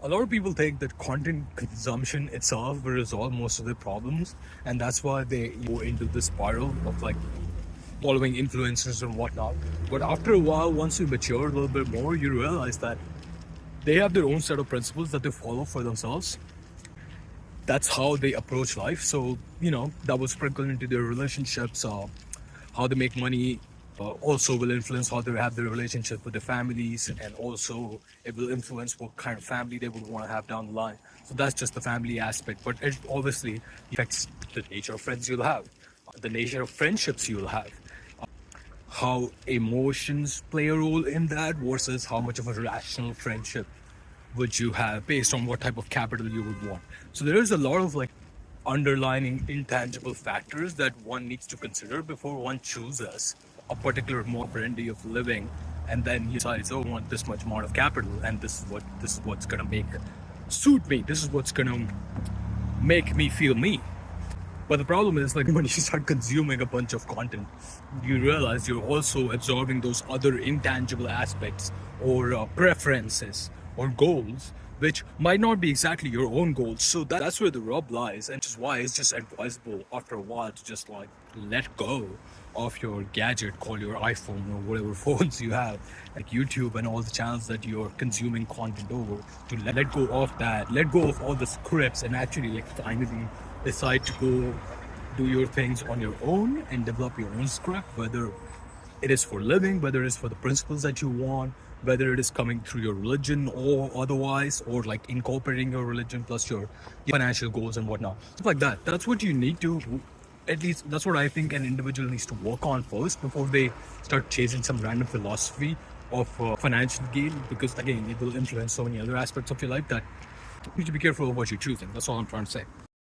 A lot of people think that content consumption itself will resolve most of their problems, and that's why they go into this spiral of like following influencers and whatnot. But after a while, once you mature a little bit more, you realize that they have their own set of principles that they follow for themselves. That's how they approach life. So, that will sprinkle into their relationships, how they make money, also will influence how they have their relationship with their families, and also it will influence what kind of family they would want to have down the line. So that's just the family aspect, but it obviously affects the nature of friends you'll have, the nature of friendships you'll have, how emotions play a role in that versus how much of a rational friendship would you have based on what type of capital you would want. So there is a lot of like underlining intangible factors that one needs to consider before one chooses a particular modality of living, and then he decides, oh, I want this much amount of capital, and this is what's gonna make suit me. This is what's gonna make me feel me. But the problem is, like, when you start consuming a bunch of content, you realize you're also absorbing those other intangible aspects or preferences or goals, which might not be exactly your own goals. So that's where the rub lies, and which is why it's just advisable after a while to just like let go of your gadget, call your iPhone or whatever phones you have, like YouTube and all the channels that you're consuming content over, to let go of that, let go of all the scripts, and actually like finally decide to go do your things on your own and develop your own script, whether it is for living, whether it is for the principles that you want, whether it is coming through your religion or otherwise, or like incorporating your religion plus your financial goals and whatnot, stuff like that. That's what you need to, at least that's what I think an individual needs to work on first before they start chasing some random philosophy of financial gain, because again, it will influence so many other aspects of your life that you need to be careful of what you're choosing. That's all I'm trying to say.